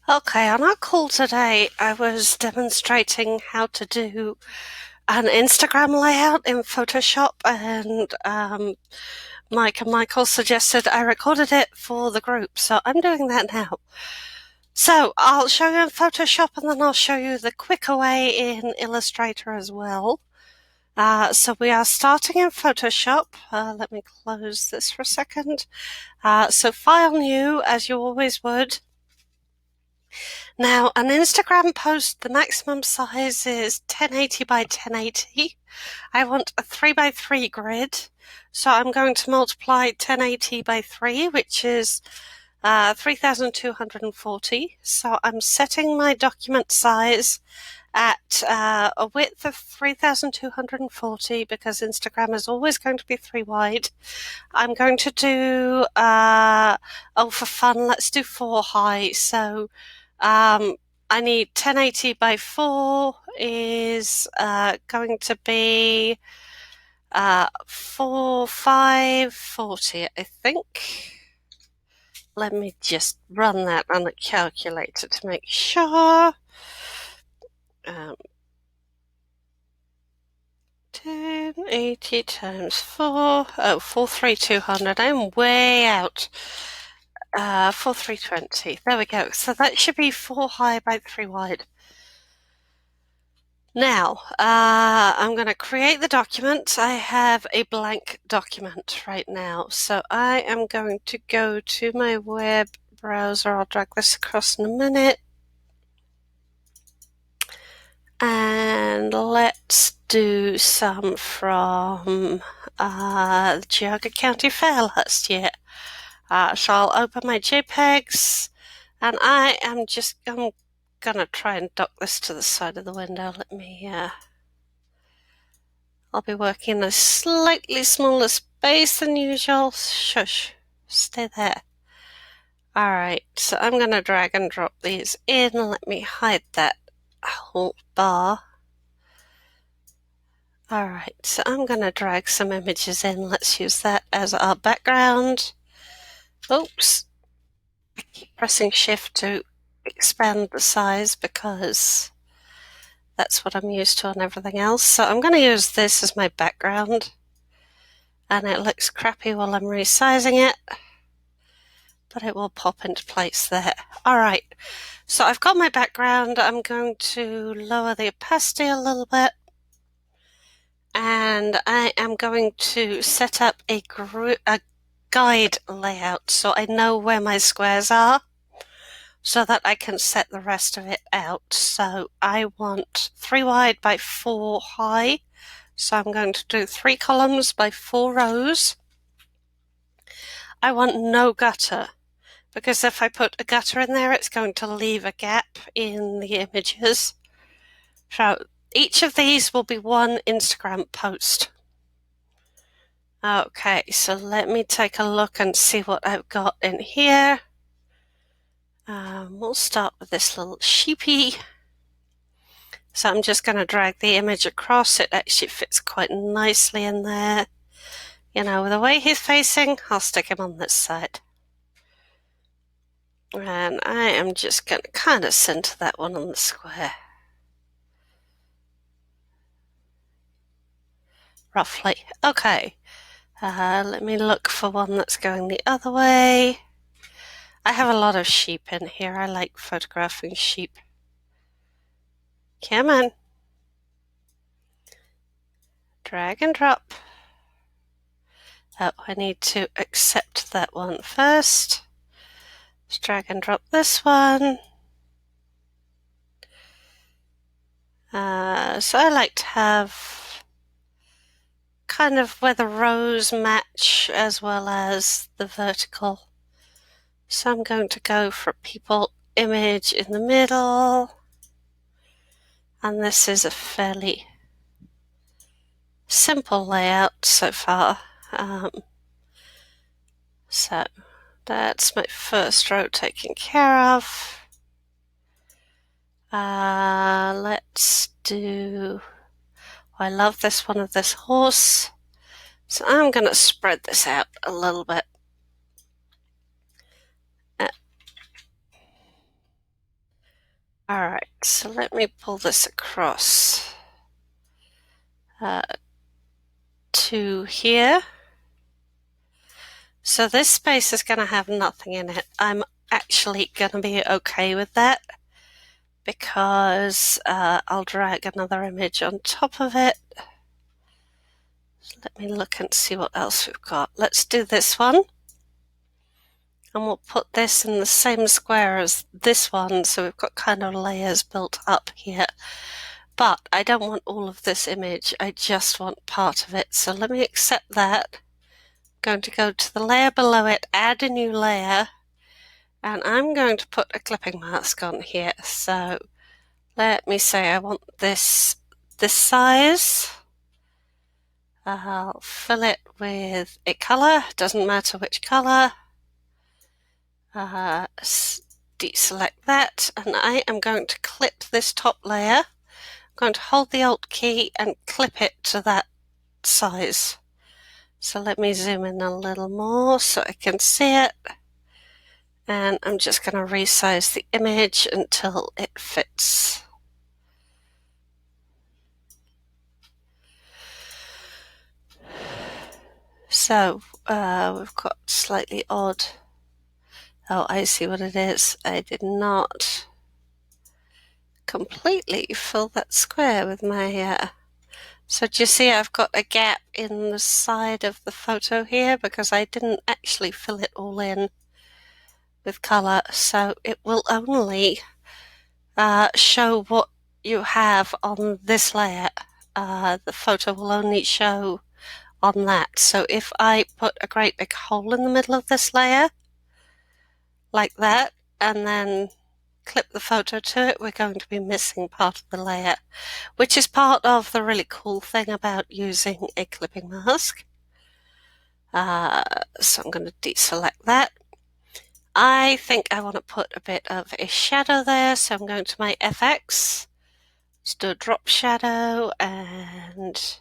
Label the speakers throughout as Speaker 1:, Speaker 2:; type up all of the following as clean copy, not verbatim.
Speaker 1: Okay, on our call today, I was demonstrating how to do an Instagram layout in Photoshop, and Mike and Michael suggested I recorded it for the group, so I'm doing that now. So I'll show you in Photoshop, and then I'll show you the quicker way in Illustrator as well. So we are starting in Photoshop. Let me close this for a second. So File New, as you always would. Now, an Instagram post, the maximum size is 1080 by 1080. I want a 3 by 3 grid, so I'm going to multiply 1080 by 3, which is 3240. So I'm setting my document size at a width of 3240 because Instagram is always going to be 3 wide. I'm going to do, for fun, let's do 4 high. So I need 1080 by 4 is going to be 4540, I think. Let me just run that on the calculator to make sure. 1080 times 4. Oh, 43200. I'm way out. 4320. There we go. So that should be 4 high by 3 wide. Now, I'm going to create the document. I have a blank document right now. So I am going to go to my web browser. I'll drag this across in a minute. And let's do some from the Geauga County Fair last year. So I'll open my JPEGs, and I'm gonna try and dock this to the side of the window. I'll be working in a slightly smaller space than usual. Shush, stay there. Alright, so I'm gonna drag and drop these in. Let me hide that whole bar. Alright, so I'm gonna drag some images in. Let's use that as our background. Oops. I keep pressing Shift to expand the size because that's what I'm used to on everything else. So I'm going to use this as my background, and it looks crappy while I'm resizing it, but it will pop into place there. Alright, so I've got my background. I'm going to lower the opacity a little bit, and I am going to set up a guide layout so I know where my squares are, so that I can set the rest of it out. So I want 3 wide by 4 high. So I'm going to do 3 columns by 4 rows. I want no gutter, because if I put a gutter in there, it's going to leave a gap in the images. So each of these will be one Instagram post. Okay, so let me take a look and see what I've got in here. We'll start with this little sheepy. So I'm just going to drag the image across. It actually fits quite nicely in there. You know, the way he's facing, I'll stick him on this side. And I am just going to kind of center that one on the square. Roughly. Okay. Let me look for one that's going the other way. I have a lot of sheep in here. I like photographing sheep. Come on. Drag and drop. Oh, I need to accept that one first. Let's drag and drop this one. So I like to have kind of where the rows match as well as the vertical. So I'm going to go for people image in the middle. And this is a fairly simple layout so far. So that's my first row taken care of. Let's do... I love this one of this horse. So I'm going to spread this out a little bit. So let me pull this across to here. So this space is going to have nothing in it. I'm actually going to be okay with that because I'll drag another image on top of it. So let me look and see what else we've got. Let's do this one. And we'll put this in the same square as this one, so we've got kind of layers built up here. But I don't want all of this image, I just want part of it. So let me accept that. I'm going to go to the layer below it, add a new layer, and I'm going to put a clipping mask on here. So let me say I want this size. I'll fill it with a color, doesn't matter which color. Deselect that, and I am going to clip this top layer. I'm going to hold the Alt key and clip it to that size. So let me zoom in a little more so I can see it. And I'm just going to resize the image until it fits. So we've got slightly odd. Oh, I see what it is. I did not completely fill that square with my... So do you see I've got a gap in the side of the photo here because I didn't actually fill it all in with colour. So it will only show what you have on this layer. The photo will only show on that. So if I put a great big hole in the middle of this layer, like that, and then clip the photo to it, we're going to be missing part of the layer, which is part of the really cool thing about using a clipping mask. So I'm going to deselect that. I think I want to put a bit of a shadow there, so I'm going to my FX. Let's do a drop shadow and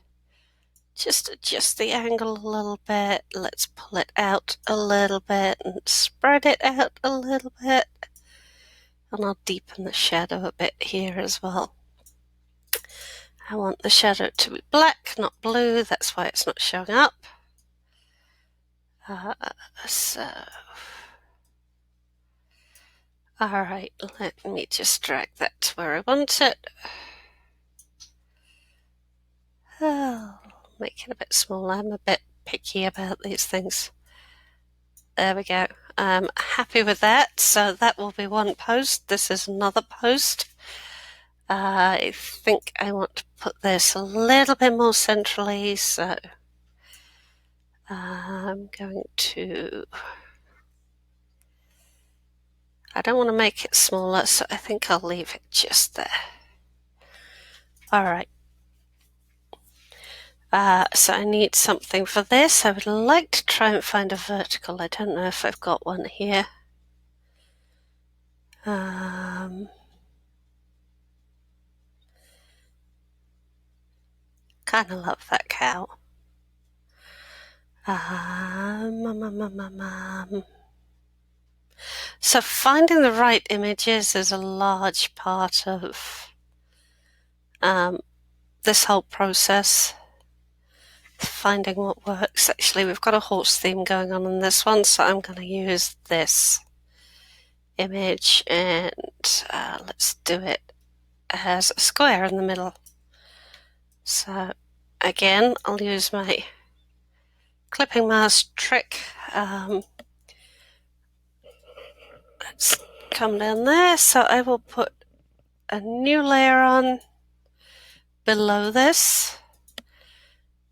Speaker 1: just adjust the angle a little bit. Let's pull it out a little bit and spread it out a little bit. And I'll deepen the shadow a bit here as well. I want the shadow to be black, not blue. That's why it's not showing up. Alright, let me just drag that to where I want it. Oh, make it a bit smaller. I'm a bit picky about these things. There we go. I'm happy with that. So that will be one post. This is another post. I think I want to put this a little bit more centrally, so I'm going to... I don't want to make it smaller, so I think I'll leave it just there. Alright. So I need something for this. I would like to try and find a vertical. I don't know if I've got one here. Kind of love that cow. So finding the right images is a large part of this whole process. Finding what works. Actually, we've got a horse theme going on in this one, so I'm going to use this image and let's do it as a square in the middle. So again, I'll use my clipping mask trick. Let's come down there. So I will put a new layer on below this.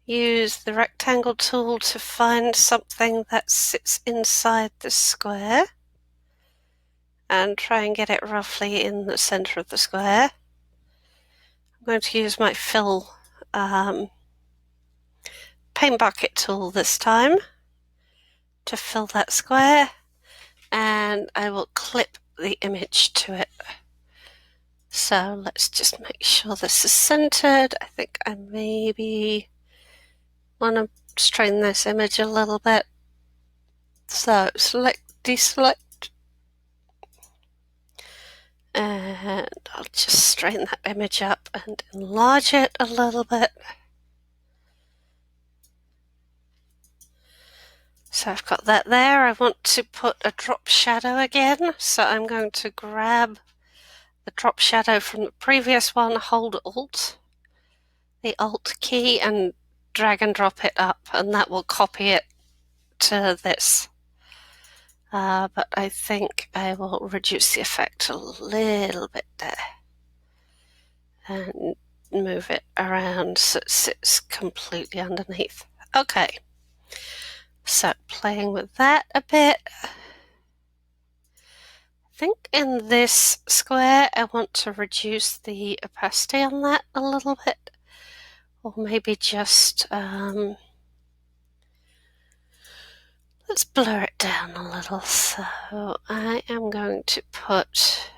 Speaker 1: Use the rectangle tool to find something that sits inside the square and try and get it roughly in the center of the square. I'm going to use my fill paint bucket tool this time to fill that square, and I will clip the image to it. So let's just make sure this is centered. I think I maybe want to straighten this image a little bit. So select, deselect, and And I'll just straighten that image up and enlarge it a little bit. So I've got that there. I want to put a drop shadow again. So I'm going to grab the drop shadow from the previous one, hold the Alt key, and drag and drop it up, and that will copy it to this. But I think I will reduce the effect a little bit there and move it around so it sits completely underneath. Okay, so playing with that a bit. I think in this square I want to reduce the opacity on that a little bit, or maybe just let's blur it down a little. So I am going to put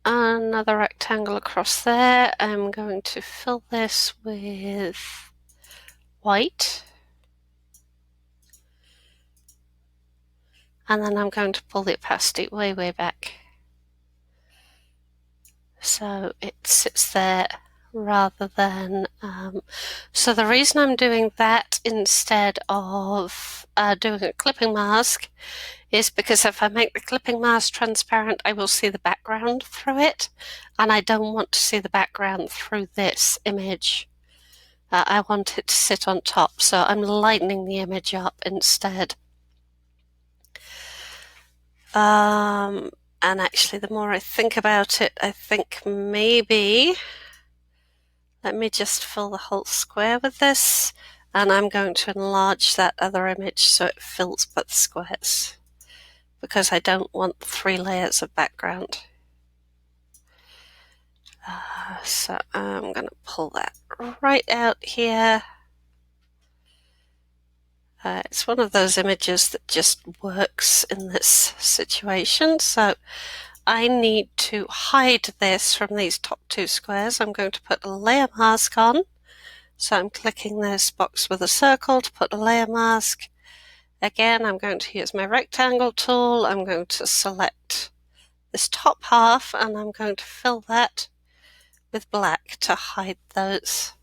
Speaker 1: another rectangle across there. I'm going to fill this with white. And then I'm going to pull the opacity way, way back. So it sits there rather than... so the reason I'm doing that instead of doing a clipping mask is because if I make the clipping mask transparent, I will see the background through it, and I don't want to see the background through this image. I want it to sit on top, so I'm lightening the image up instead. And actually, the more I think about it, I think maybe... Let me just fill the whole square with this, and I'm going to enlarge that other image so it fills both squares, because I don't want 3 layers of background. So I'm going to pull that right out here. It's one of those images that just works in this situation, so I need to hide this from these top 2 squares. I'm going to put a layer mask on. So I'm clicking this box with a circle to put a layer mask. Again, I'm going to use my rectangle tool. I'm going to select this top half, and I'm going to fill that with black to hide those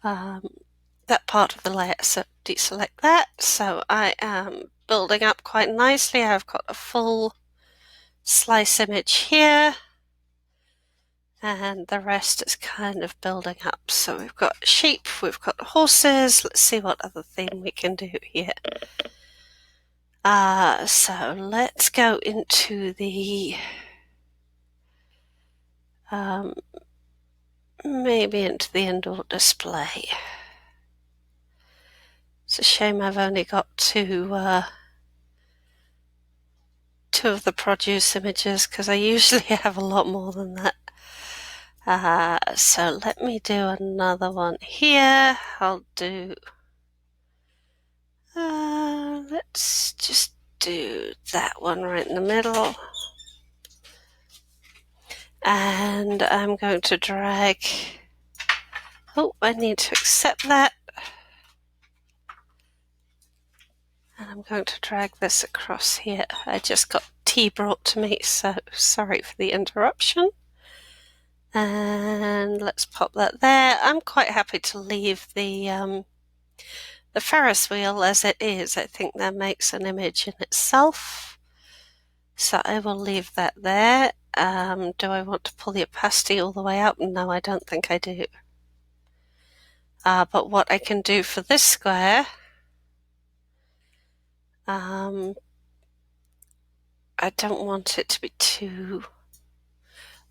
Speaker 1: that part of the layer. So deselect that. So I am building up quite nicely. I've got a full slice image here, and the rest is kind of building up. So we've got sheep, we've got horses. Let's see what other theme we can do here. So let's go into the maybe into the indoor display. It's a shame I've only got two of the produce images, because I usually have a lot more than that. So let me do another one here. I'll do... let's just do that one right in the middle. And I'm going to drag... Oh, I need to accept that. And I'm going to drag this across here. I just got tea brought to me, so sorry for the interruption. And let's pop that there. I'm quite happy to leave the Ferris wheel as it is. I think that makes an image in itself. So I will leave that there. Do I want to pull the opacity all the way up? No, I don't think I do. But what I can do for this square... I don't want it to be too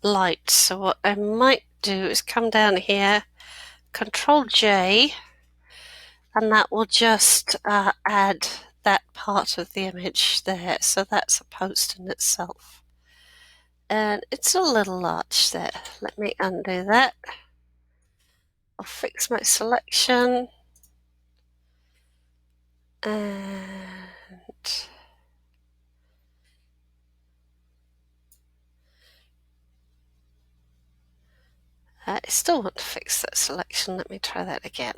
Speaker 1: light, so what I might do is come down here, Control J, and that will just add that part of the image there. So that's a post in itself. And it's a little large there. Let me undo that. I'll fix my selection. And I still want to fix that selection. Let me try that again.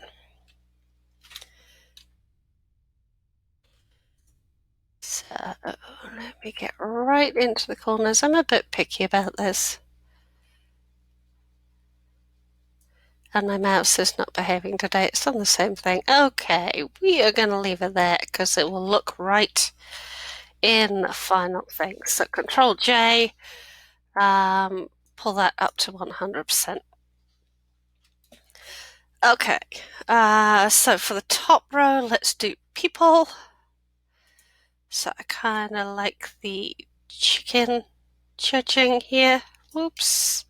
Speaker 1: So let me get right into the corners. I'm a bit picky about this. And my mouse is not behaving today. It's done the same thing. Okay, we are going to leave it there because it will look right in the final thing. So Control J, pull that up to 100%. Okay, so for the top row, let's do people. So I kind of like the chicken judging here. Whoops.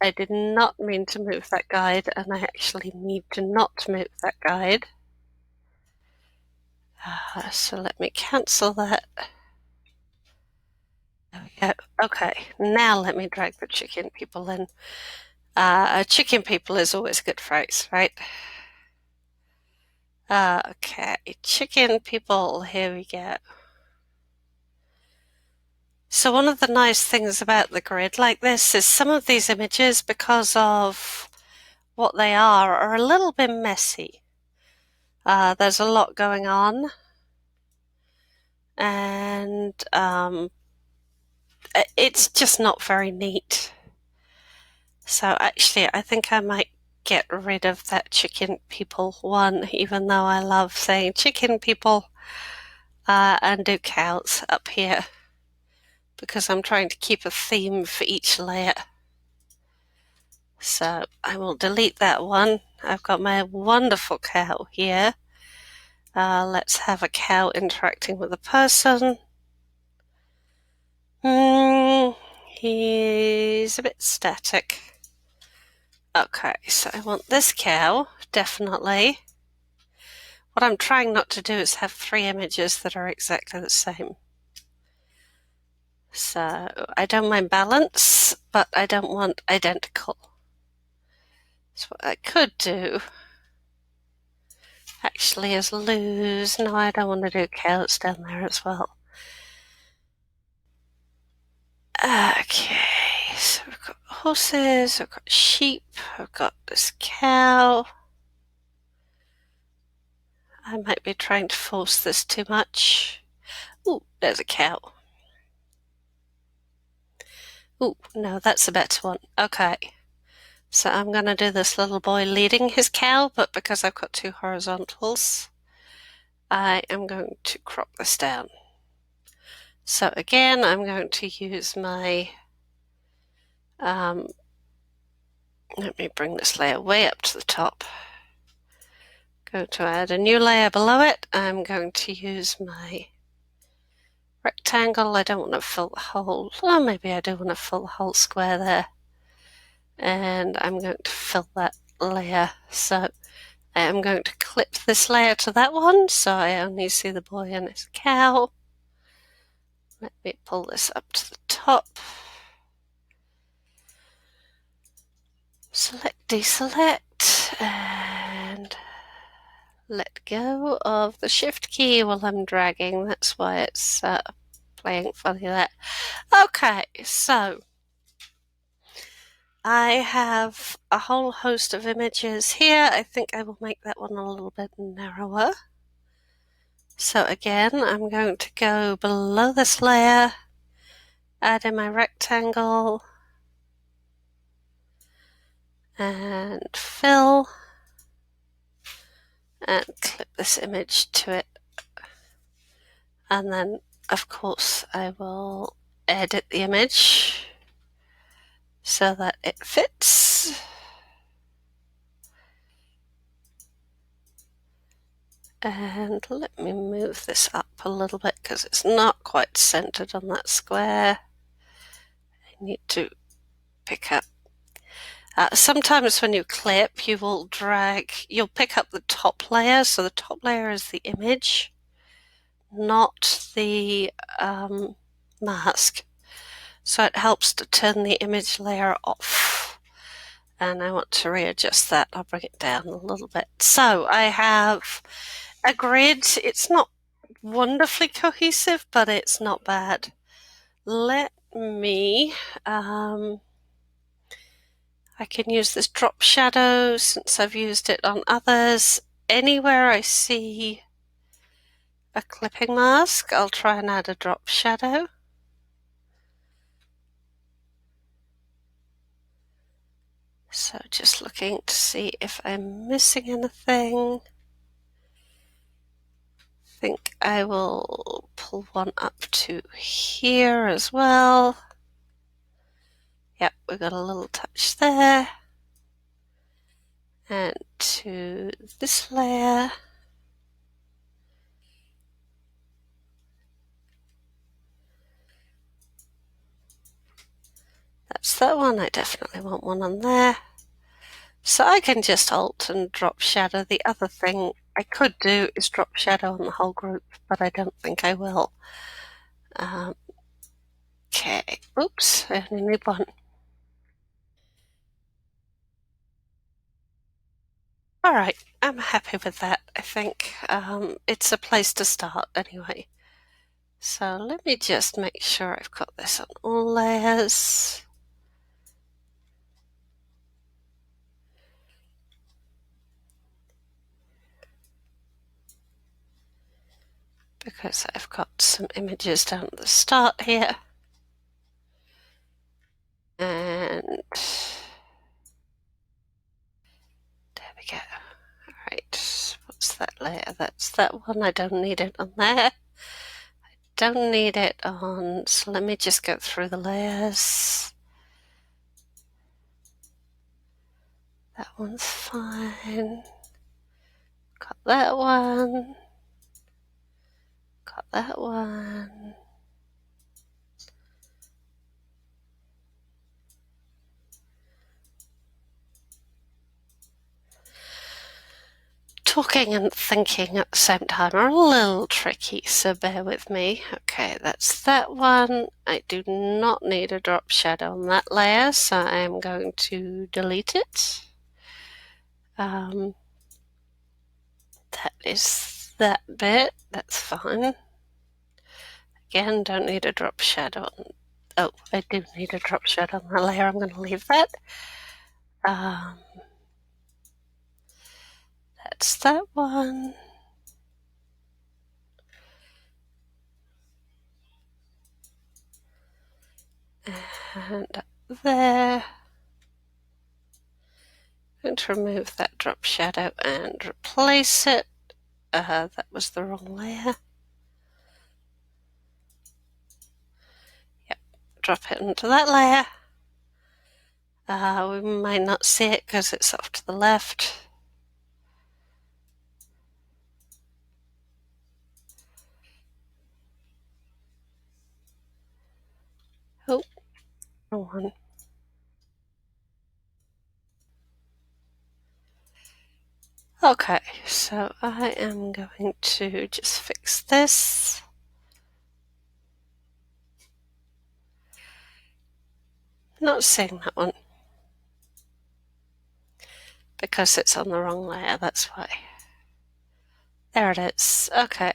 Speaker 1: I did not mean to move that guide, and I actually need to not move that guide. So let me cancel that. There we go. Okay, now let me drag the chicken people in. Chicken people is always a good phrase, right? Okay, chicken people, here we go. So one of the nice things about the grid like this is some of these images, because of what they are a little bit messy. There's a lot going on, and it's just not very neat. So actually, I think I might get rid of that chicken people one, even though I love saying chicken people, and do cows up here, because I'm trying to keep a theme for each layer. So I will delete that one. I've got my wonderful cow here. Let's have a cow interacting with a person. He's a bit static. Okay, so I want this cow, definitely. What I'm trying not to do is have 3 images that are exactly the same. So I don't mind balance, but I don't want identical. So what I could do actually is lose. No, I don't want to do cows down there as well. Okay, so we've got horses, we've got sheep, I've got this cow. I might be trying to force this too much. Ooh, there's a cow. Ooh, no, that's a better one. Okay. So I'm going to do this little boy leading his cow, but because I've got 2 horizontals, I am going to crop this down. So again, I'm going to use my, let me bring this layer way up to the top. Going to add a new layer below it. I'm going to use my rectangle. I don't want to fill the whole, or maybe I do want to fill the whole square there. And I'm going to fill that layer. So I am going to clip this layer to that one, so I only see the boy and his cow. Let me pull this up to the top. Select, deselect, and let go of the shift key while I'm dragging. That's why it's playing funny there. Okay, so I have a whole host of images here. I think I will make that one a little bit narrower. So again, I'm going to go below this layer, add in my rectangle, and fill, and clip this image to it. And then, of course, I will edit the image so that it fits. And let me move this up a little bit because it's not quite centered on that square. I need to pick up. Sometimes when you clip, you'll pick up the top layer. So the top layer is the image, not the mask. So it helps to turn the image layer off. And I want to readjust that. I'll bring it down a little bit. So I have a grid. It's not wonderfully cohesive, but it's not bad. Let me, I can use this drop shadow since I've used it on others. Anywhere I see a clipping mask, I'll try and add a drop shadow. So just looking to see if I'm missing anything. I think I will pull one up to here as well. Yep, we got a little touch there. And to this layer. That's that one. I definitely want one on there. So I can just alt and drop shadow. The other thing I could do is drop shadow on the whole group, but I don't think I will. Okay, oops, I only need one. All right, I'm happy with that. I think it's a place to start anyway. So let me just make sure I've got this on all layers. Because I've got some images down at the start here. And there we go. All right, what's that layer? That's that one. I don't need it on there. I don't need it on, so let me just go through the layers. That one's fine. Got that one. Got that one. Talking and thinking at the same time are a little tricky, so bear with me. Okay, that's that one. I do not need a drop shadow on that layer, so I'm going to delete it. That is that bit. That's fine. Again, don't need a drop shadow on. Oh, I do need a drop shadow on that layer. I'm going to leave that. That's that one. And there. I'm going to remove that drop shadow and replace it. That was the wrong layer. Yep, drop it into that layer. We might not see it because it's off to the left. Oh, wrong one. Okay, so I am going to just fix this. Not seeing that one because it's on the wrong layer, that's why. There it is. Okay.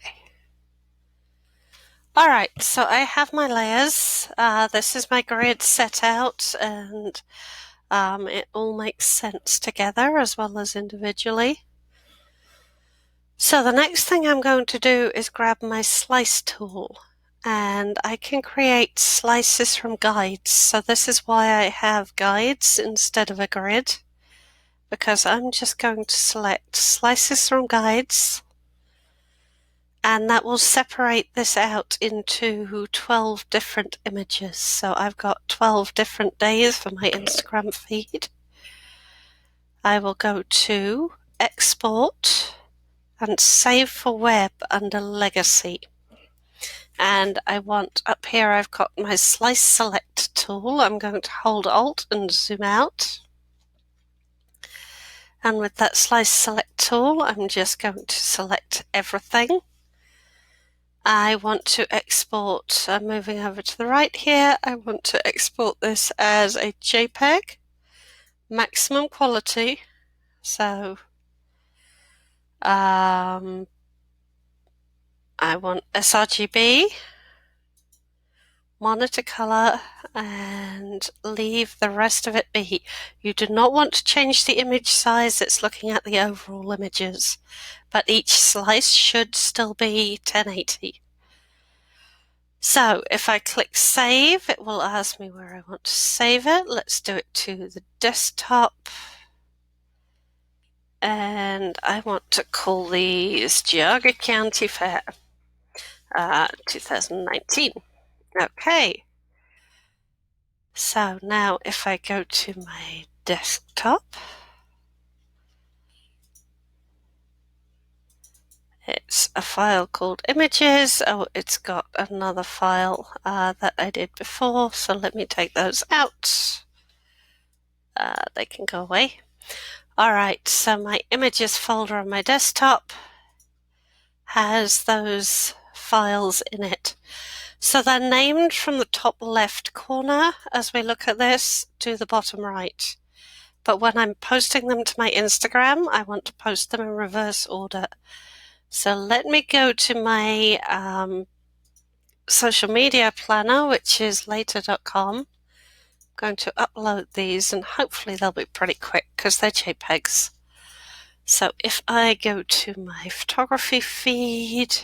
Speaker 1: All right, so I have my layers. This is my grid set out, and it all makes sense together as well as individually. So the next thing I'm going to do is grab my slice tool, and I can create slices from guides. So this is why I have guides instead of a grid, because I'm just going to select slices from guides, and that will separate this out into 12 different images. So I've got 12 different days for my Instagram feed. I will go to Export and Save for Web under Legacy. And I want, up here I've got my Slice Select tool. I'm going to hold Alt and zoom out. And with that Slice Select tool, I'm just going to select everything. I want to export, I'm moving over to the right here, I want to export this as a JPEG, maximum quality, so I want sRGB, monitor color, and leave the rest of it be. You do not want to change the image size, it's looking at the overall images, but each slice should still be 1080. So if I click save, it will ask me where I want to save it. Let's do it to the desktop. And I want to call these Geauga County Fair 2019. Okay. So now if I go to my desktop, it's a file called images. Oh, it's got another file that I did before, so let me take those out. They can go away. Alright, so my images folder on my desktop has those files in it. So they're named from the top left corner as we look at this to the bottom right. But when I'm posting them to my Instagram, I want to post them in reverse order. So let me go to my social media planner, which is later.com. I'm going to upload these and hopefully they'll be pretty quick because they're JPEGs. So if I go to my photography feed,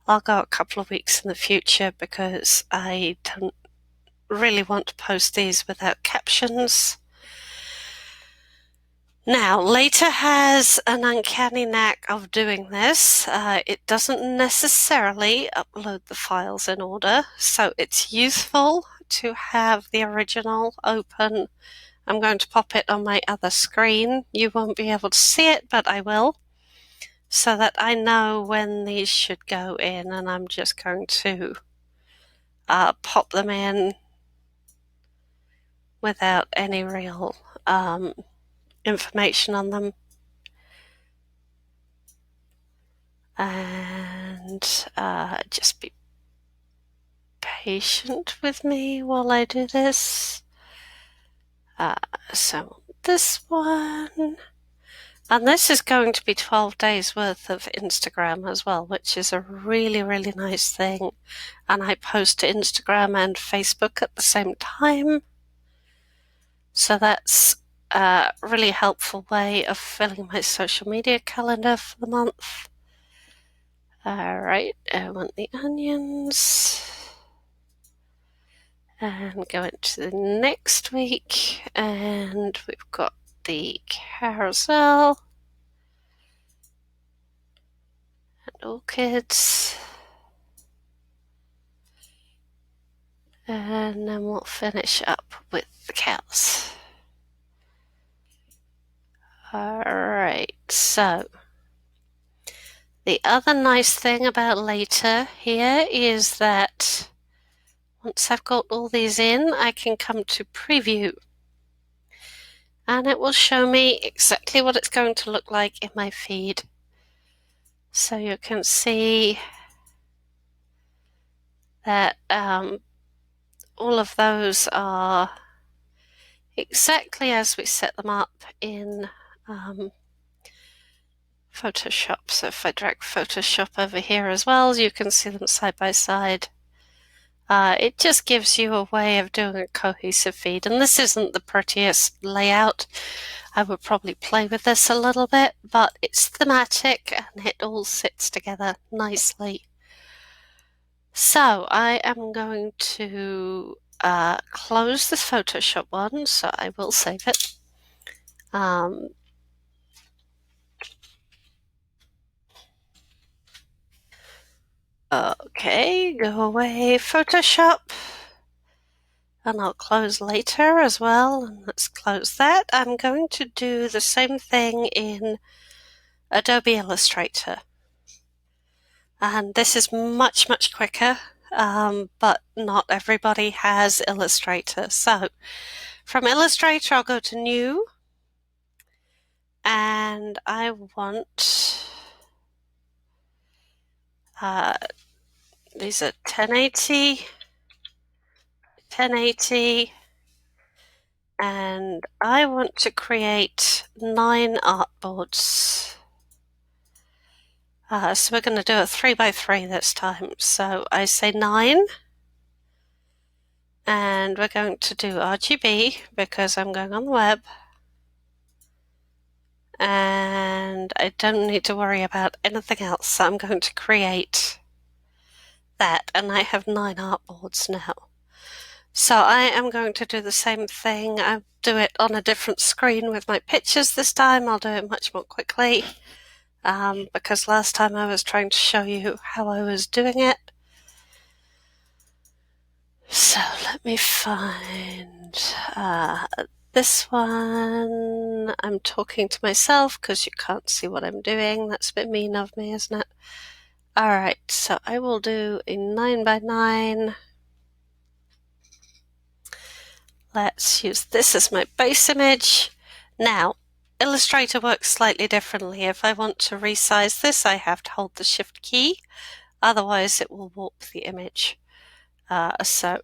Speaker 1: I'll go a couple of weeks in the future because I don't really want to post these without captions. Now, Later has an uncanny knack of doing this. It doesn't necessarily upload the files in order, so it's useful to have the original open. I'm going to pop it on my other screen. You won't be able to see it, but I will, so that I know when these should go in, and I'm just going to pop them in without any real information on them. And just be patient with me while I do this. So this one, and this is going to be 12 days worth of Instagram as well, which is a really, really nice thing. And I post to Instagram and Facebook at the same time. So that's a really helpful way of filling my social media calendar for the month. Alright, I want the onions. And go into the next week, and we've got the carousel and orchids. And then we'll finish up with the cows. Alright, so the other nice thing about Later here is that once I've got all these in, I can come to preview. And it will show me exactly what it's going to look like in my feed. So you can see that all of those are exactly as we set them up in Photoshop. So if I drag Photoshop over here as well, you can see them side by side. It just gives you a way of doing a cohesive feed. And this isn't the prettiest layout. I would probably play with this a little bit, but it's thematic and it all sits together nicely. So I am going to close this Photoshop one, so I will save it. Okay, go away Photoshop. And I'll close Later as well, and let's close that. I'm going to do the same thing in Adobe Illustrator. And this is much, much quicker, but not everybody has Illustrator. So from Illustrator, I'll go to New, and I want, these are 1080, 1080, and I want to create 9 artboards. So we're going to do a 3x3 this time. So I say 9, and we're going to do RGB because I'm going on the web. And I don't need to worry about anything else. So I'm going to create that, and I have 9 artboards now. So I am going to do the same thing. I'll do it on a different screen with my pictures this time. I'll do it much more quickly because last time I was trying to show you how I was doing it. So let me find this one. I'm talking to myself because you can't see what I'm doing. That's a bit mean of me, isn't it? Alright, so I will do a 9x9. Let's use this as my base image. Now, Illustrator works slightly differently. If I want to resize this, I have to hold the Shift key. Otherwise, it will warp the image. So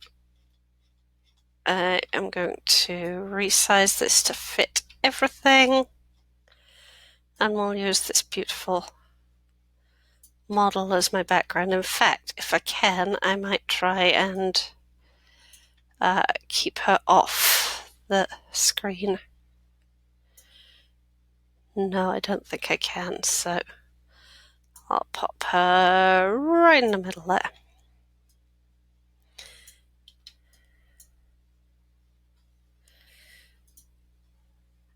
Speaker 1: I am going to resize this to fit everything. And we'll use this beautiful model as my background. In fact, if I can, I might try and keep her off the screen. No, I don't think I can, so I'll pop her right in the middle there.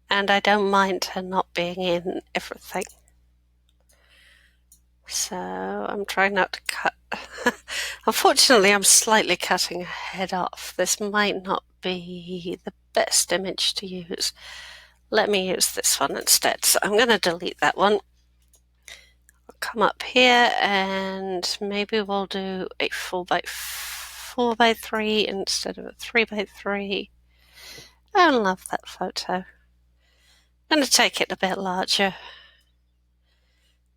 Speaker 1: And I don't mind her not being in everything. So I'm trying not to cut. Unfortunately, I'm slightly cutting her head off. This might not be the best image to use. Let me use this one instead. So I'm going to delete that one. I'll come up here and maybe we'll do a 4x4x3 instead of a 3x3. I love that photo. I'm going to take it a bit larger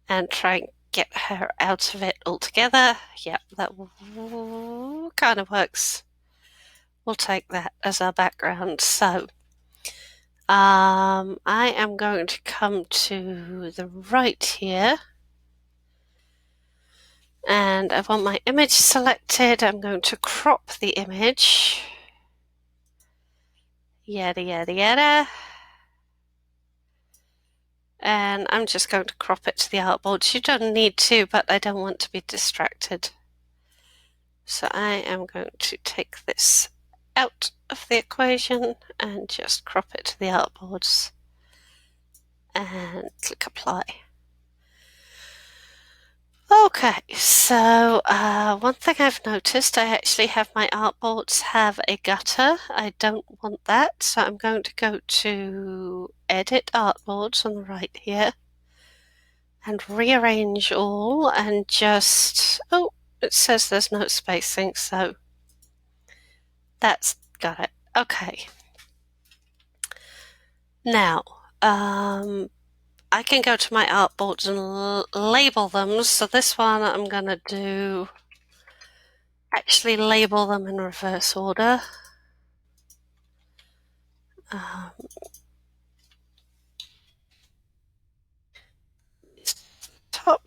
Speaker 1: and try and get her out of it altogether. Yep, that kind of works. We'll take that as our background. So I am going to come to the right here and I want my image selected. I'm going to crop the image. Yada, yada, yada. And I'm just going to crop it to the artboard. You don't need to, but I don't want to be distracted. So I am going to take this out of the equation and just crop it to the artboards and click apply. Okay, so one thing I've noticed, I actually have my artboards have a gutter. I don't want that, so I'm going to go to Edit Artboards on the right here and rearrange all and just, oh, it says there's no spacing, so that's got it. Okay. Now, I can go to my artboards and label them. So this one I'm going to do, actually label them in reverse order. Top.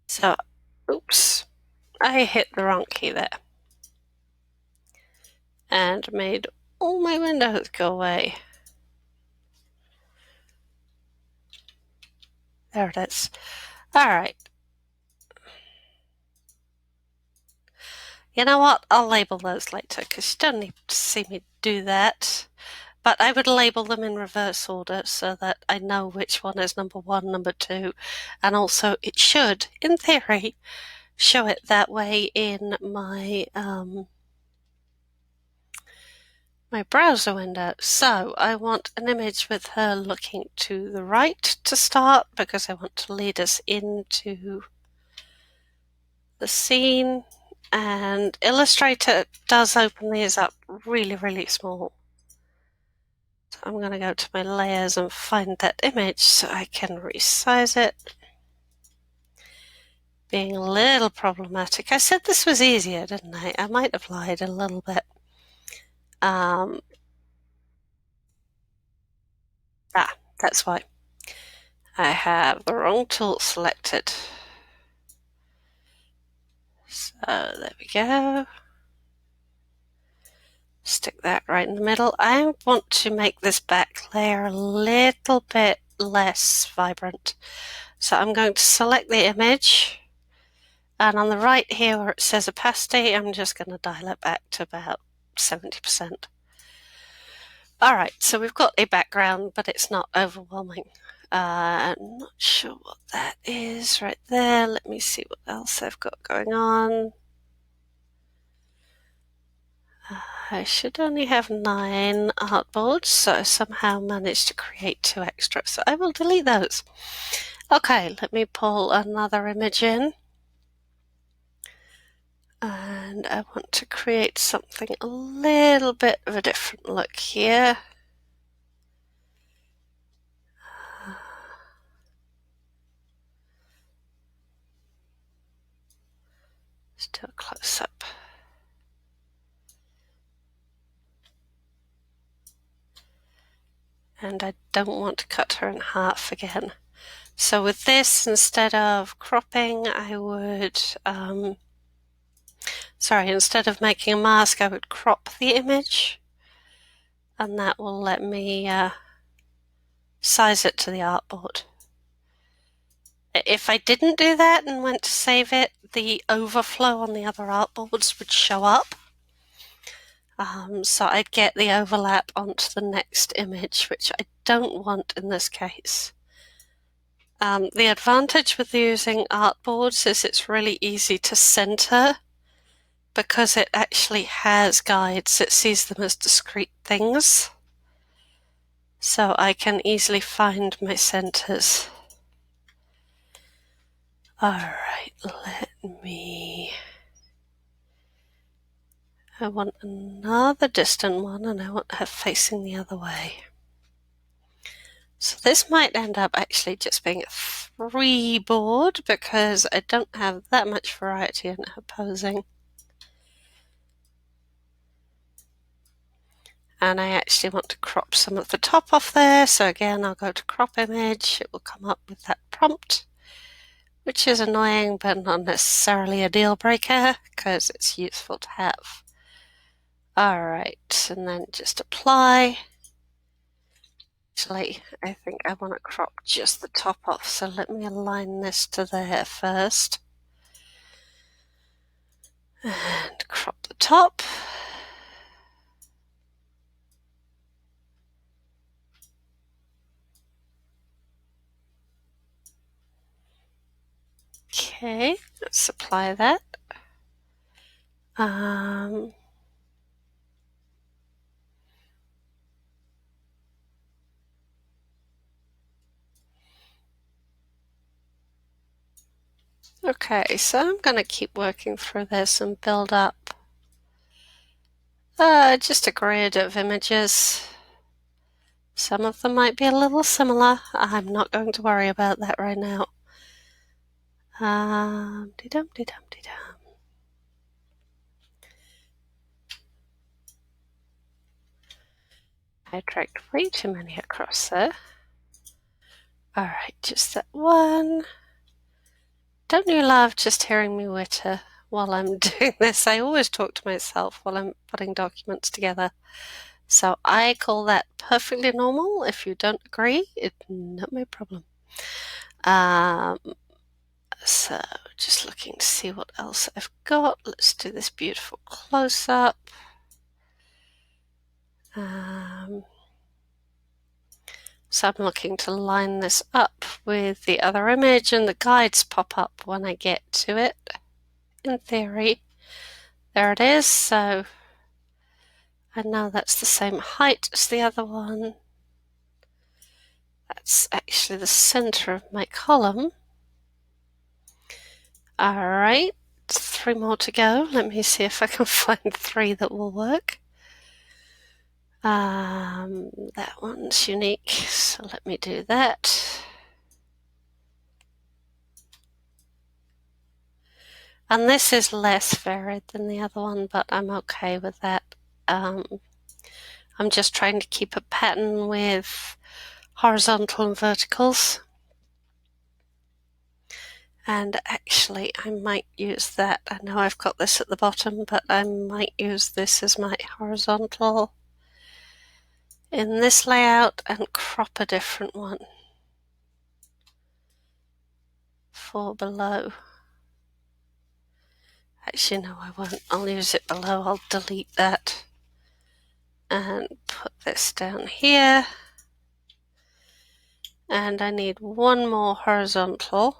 Speaker 1: So, oops, I hit the wrong key there. And made all my windows go away. There it is. All right. You know what? I'll label those later because you don't need to see me do that. But I would label them in reverse order so that I know which one is number 1, number 2. And also it should, in theory, show it that way in my my browser window. So I want an image with her looking to the right to start because I want to lead us into the scene. And Illustrator does open these up really, really small. So I'm going to go to my layers and find that image so I can resize it. Being a little problematic. I said this was easier, didn't I? I might have lied a little bit. That's why. I have the wrong tool selected. So there we go. Stick that right in the middle. I want to make this back layer a little bit less vibrant. So I'm going to select the image, and on the right here where it says opacity, I'm just going to dial it back to about 70%. Alright, so we've got a background, but it's not overwhelming. I'm not sure what that is right there. Let me see what else I've got going on. I should only have 9 artboards, so I somehow managed to create 2 extra, so I will delete those. Okay, let me pull another image in. And I want to create something a little bit of a different look here. Let's do a close-up. And I don't want to cut her in half again. So with this, instead of cropping, I would, instead of making a mask, I would crop the image. And that will let me size it to the artboard. If I didn't do that and went to save it, the overflow on the other artboards would show up. So I'd get the overlap onto the next image, which I don't want in this case. The advantage with using artboards is it's really easy to center because it actually has guides. It sees them as discrete things. So I can easily find my centers. Alright, I want another distant one, and I want her facing the other way. So this might end up actually just being a 3 board because I don't have that much variety in her posing. And I actually want to crop some of the top off there, so again I'll go to crop image. It will come up with that prompt, which is annoying but not necessarily a deal breaker because it's useful to have. Alright, and then just apply. Actually, I think I want to crop just the top off, so let me align this to there first. And crop the top. Okay, let's apply that. Okay, so I'm going to keep working through this and build up just a grid of images. Some of them might be a little similar. I'm not going to worry about that right now. De-dum. I dragged way too many across there. Alright, just that one. Don't you love just hearing me witter while I'm doing this? I always talk to myself while I'm putting documents together. So I call that perfectly normal. If you don't agree, it's not my problem. So just looking to see what else I've got. Let's do this beautiful close-up. So I'm looking to line this up with the other image, and the guides pop up when I get to it. In theory, there it is. So I know that's the same height as the other one. That's actually the center of my column. Alright, 3 more to go. Let me see if I can find 3 that will work. That one's unique, so let me do that. And this is less varied than the other one, but I'm okay with that. I'm just trying to keep a pattern with horizontal and verticals. And actually, I might use that. I know I've got this at the bottom, but I might use this as my horizontal in this layout and crop a different one. for below. Actually, no, I won't. I'll use it below. I'll delete that and put this down here. And I need one more horizontal.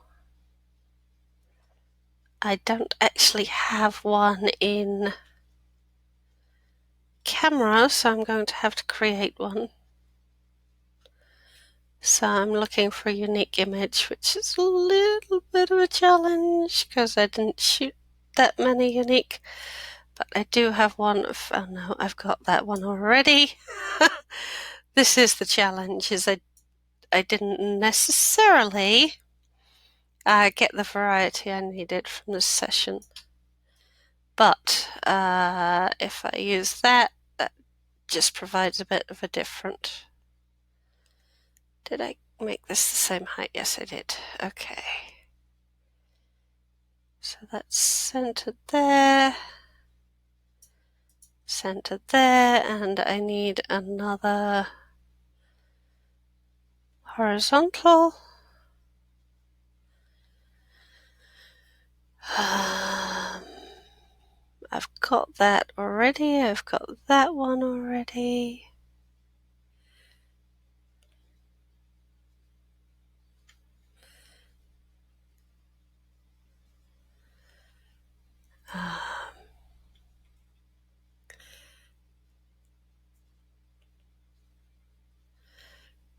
Speaker 1: I don't actually have one in camera, so I'm going to have to create one. So I'm looking for a unique image, which is a little bit of a challenge because I didn't shoot that many unique, but I do have one of, oh no, I've got that one already. This is the challenge, is I didn't necessarily get the variety I needed from this session. But if I use that, that just provides a bit of a different. Did I make this the same height? Yes, I did. Okay. So that's centered there, and I need another horizontal. I've got that already. I've got that one already.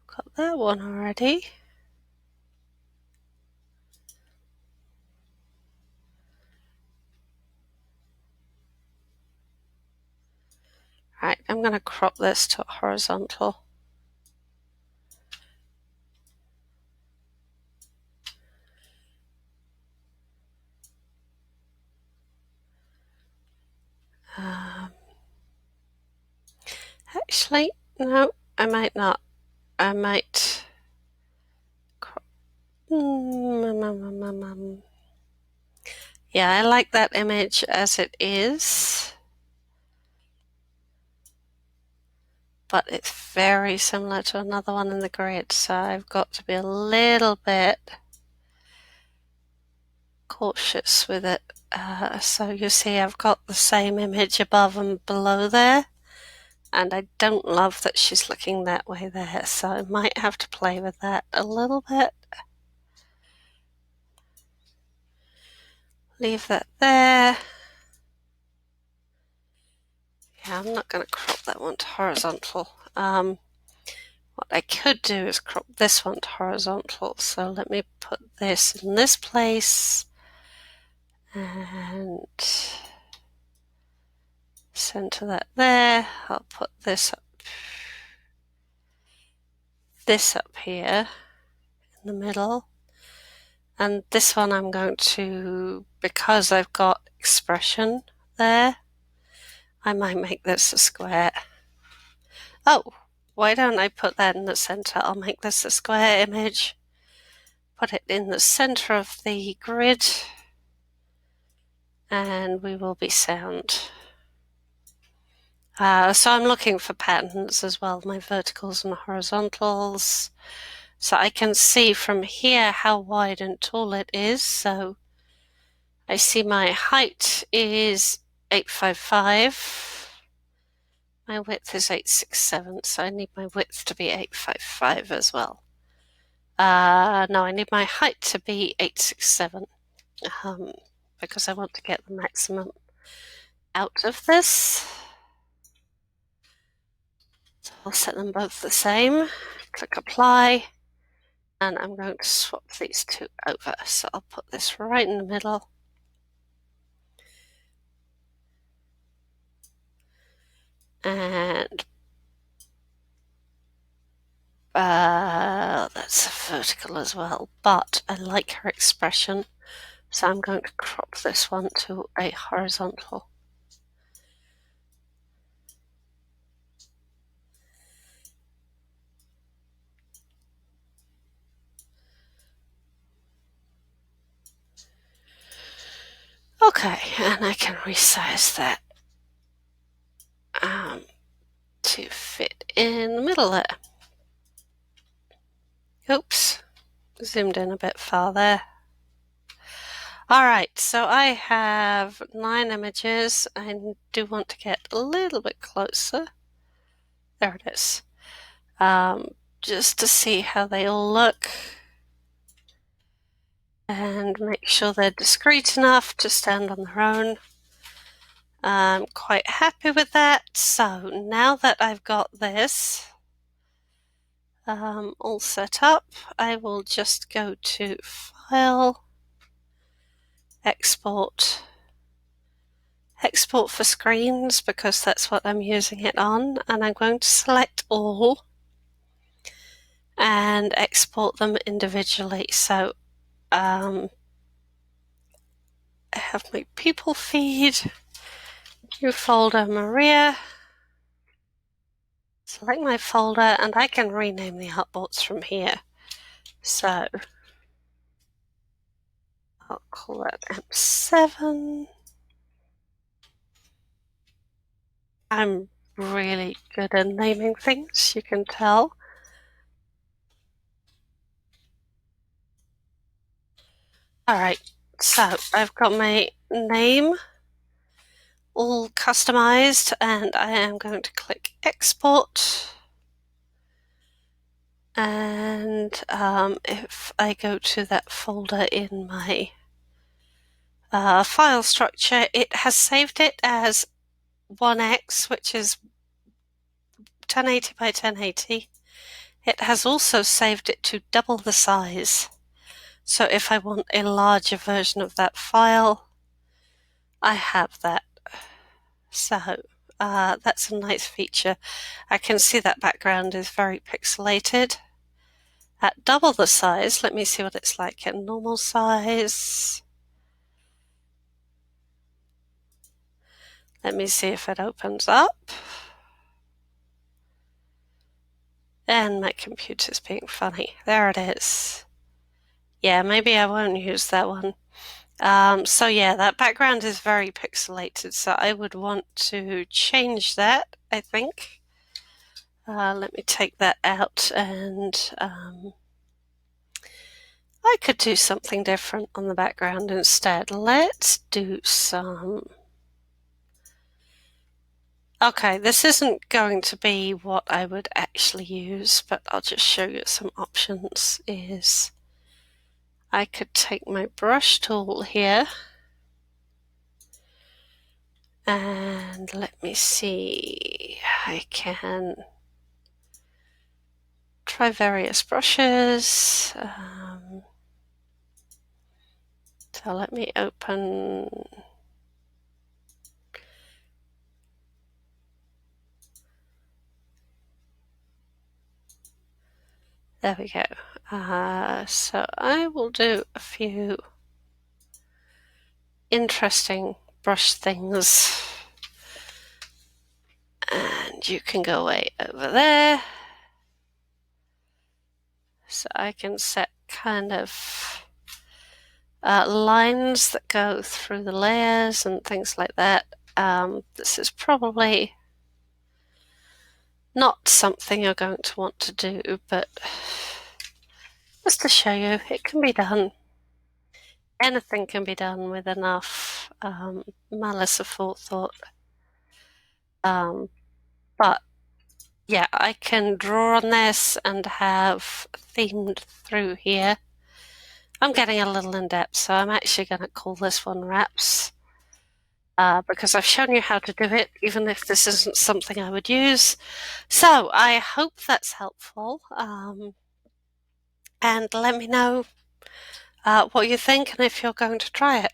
Speaker 1: Got that one already. Right, I'm going to crop this to horizontal. Actually, no, I might not. I might crop. Yeah, I like that image as it is, but it's very similar to another one in the grid, so I've got to be a little bit cautious with it. So you see I've got the same image above and below there, and I don't love that she's looking that way there, so I might have to play with that a little bit. Leave that there. Yeah, I'm not going to crop that one to horizontal. What I could do is crop this one to horizontal. So let me put this in this place and center that there. I'll put this up here in the middle. And this one I'm going to, because I've got expression there, I might make this a square. Oh, why don't I put that in the center? I'll make this a square image. Put it in the center of the grid, and we will be sound. So I'm looking for patterns as well, my verticals and horizontals. So I can see from here how wide and tall it is. So I see my height is 855. My width is 867, so I need my width to be 855 as well. No, I need my height to be 867 because I want to get the maximum out of this. So I'll set them both the same, click apply, and I'm going to swap these two over. So I'll put this right in the middle. And that's a vertical as well, but I like her expression, so I'm going to crop this one to a horizontal. Okay, and I can resize that to fit in the middle there. Oops, zoomed in a bit far there. Alright, so I have 9 images. I do want to get a little bit closer. There it is. Just to see how they all look and make sure they're discreet enough to stand on their own. I'm quite happy with that. So now that I've got this all set up, I will just go to File, Export, Export for Screens because that's what I'm using it on, and I'm going to select all and export them individually. So I have my people feed, new folder Maria, select my folder, and I can rename the artboards from here. So I'll call that M7. I'm really good at naming things, you can tell. Alright, so I've got my name all customized and I am going to click export. And if I go to that folder in my file structure, it has saved it as 1x, which is 1080 by 1080. It has also saved it to double the size. So if I want a larger version of that file, I have that. So that's a nice feature. I can see that background is very pixelated. At double the size, let me see what it's like at normal size. Let me see if it opens up. And my computer's being funny. There it is. Yeah, maybe I won't use that one. So yeah, that background is very pixelated, so I would want to change that, I think. Let me take that out and I could do something different on the background instead. Let's do some... Okay, this isn't going to be what I would actually use, but I'll just show you some options. I could take my brush tool here and let me see, I can try various brushes. So let me open... There we go. So I will do a few interesting brush things. And you can go way over there. So I can set kind of lines that go through the layers and things like that. This is probably not something you're going to want to do, but just to show you, it can be done. Anything can be done with enough malice aforethought. But yeah, I can draw on this and have themed through here. I'm getting a little in depth, so I'm actually going to call this one wraps. Because I've shown you how to do it, even if this isn't something I would use. So I hope that's helpful. And let me know what you think and if you're going to try it.